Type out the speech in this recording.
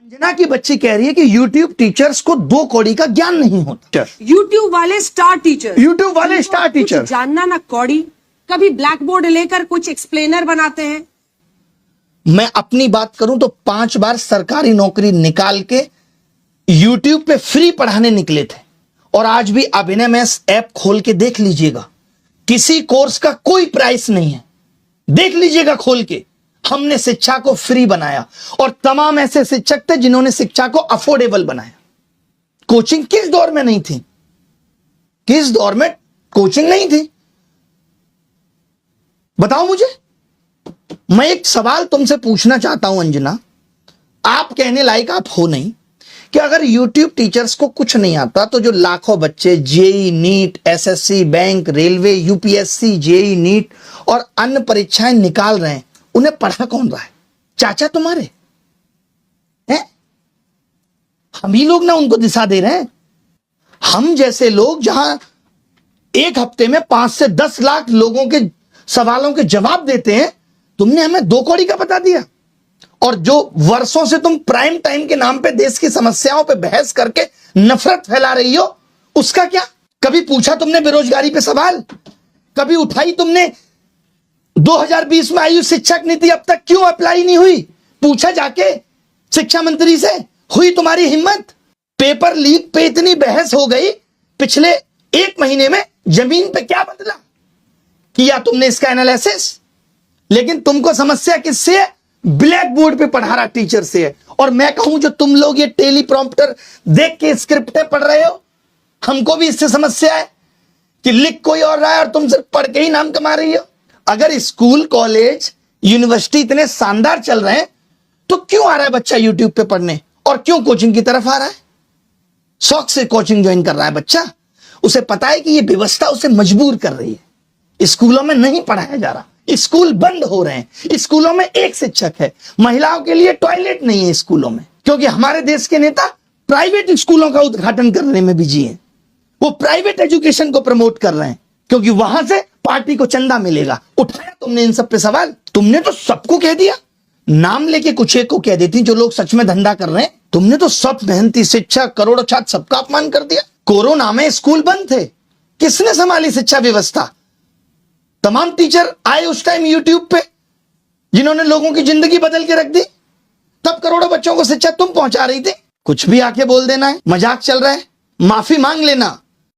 अंजना की बच्ची कह रही है कि YouTube टीचर्स को 2 कौड़ी का ज्ञान नहीं होता। YouTube वाले स्टार टीचर, YouTube वाले स्टार टीचर जानना ना कौड़ी, कभी ब्लैक बोर्ड लेकर कुछ एक्सप्लेनर बनाते हैं। मैं अपनी बात करूं तो 5 बार सरकारी नौकरी निकाल के YouTube पे फ्री पढ़ाने निकले थे, और आज भी अभिनय मैथ्स ऐप खोल के देख लीजिएगा, किसी कोर्स का कोई प्राइस नहीं है। देख लीजिएगा खोल के, हमने शिक्षा को फ्री बनाया, और तमाम ऐसे शिक्षक थे जिन्होंने शिक्षा को अफोर्डेबल बनाया। कोचिंग किस दौर में नहीं थी? किस दौर में कोचिंग नहीं थी? बताओ मुझे। मैं एक सवाल तुमसे पूछना चाहता हूं अंजना, आप कहने लायक आप हो नहीं, कि अगर YouTube टीचर्स को कुछ नहीं आता तो जो लाखों बच्चे JEE NEET, SSC, bank, railway, UPSC, JEE NEET और अन्य परीक्षाएं निकाल रहे हैं, उन्हें पढ़ा कौन रहा है? चाचा तुम्हारे हैं? हम ही लोग ना उनको दिशा दे रहे हैं। हम जैसे लोग जहां एक हफ्ते में 5 से 10 लाख लोगों के सवालों के जवाब देते हैं, तुमने हमें 2 कौड़ी का बता दिया। और जो वर्षों से तुम प्राइम टाइम के नाम पे देश की समस्याओं पे बहस करके नफरत फैला रही हो, उसका क्या? कभी पूछा तुमने बेरोजगारी पे सवाल? कभी उठाई तुमने 2020 में आई शिक्षक नीति अब तक क्यों अप्लाई नहीं हुई? पूछा जाके शिक्षा मंत्री से? हुई तुम्हारी हिम्मत? पेपर लीक पे इतनी बहस हो गई, पिछले 1 महीने में जमीन पे क्या बदला? किया तुमने इसका एनालिसिस? लेकिन तुमको समस्या किससे है? ब्लैक बोर्ड पे पढ़ा रहा टीचर से है। और मैं कहूं जो तुम लोग ये टेलीप्रॉम्प्टर देख के स्क्रिप्टें पढ़ रहे हो, हमको भी इससे समस्या है कि लिख कोई और रहा है और तुम सिर्फ पढ़ के ही नाम कमा रही हो। अगर स्कूल, कॉलेज, यूनिवर्सिटी इतने शानदार चल रहे हैं, तो क्यों आ रहा है बच्चा यूट्यूब पे पढ़ने, और क्यों कोचिंग की तरफ आ रहा है? शौक से कोचिंग ज्वाइन कर रहा है बच्चा, उसे पता है कि ये व्यवस्था उसे मजबूर कर रही है। स्कूलों में नहीं पढ़ाया जा रहा, स्कूल बंद हो रहे हैं, स्कूलों में एक शिक्षक है, महिलाओं के लिए टॉयलेट नहीं है स्कूलों में, क्योंकि हमारे देश के नेता प्राइवेट स्कूलों का उद्घाटन करने में बिजी हैं। वो प्राइवेट एजुकेशन को प्रमोट कर रहे हैं, क्योंकि वहां से पार्टी को चंदा मिलेगा। उठाया तुमने इन सब पे सवाल? तुमने तो सबको कह दिया, नाम लेके कुछ एक को कह देती जो लोग सच में धंधा कर रहे हैं। तुमने तो सब मेहनती शिक्षक, करोड़ों छात्र, सबका अपमान कर दिया। कोरोना में स्कूल बंद थे, किसने संभाली शिक्षा व्यवस्था? तमाम टीचर आए उस टाइम यूट्यूब पे, जिन्होंने लोगों की जिंदगी बदल के रख दी। तब करोड़ों बच्चों को शिक्षा तुम पहुंचा रही थी। कुछ भी आके बोल देना है, मजाक चल रहा है, माफी मांग लेना।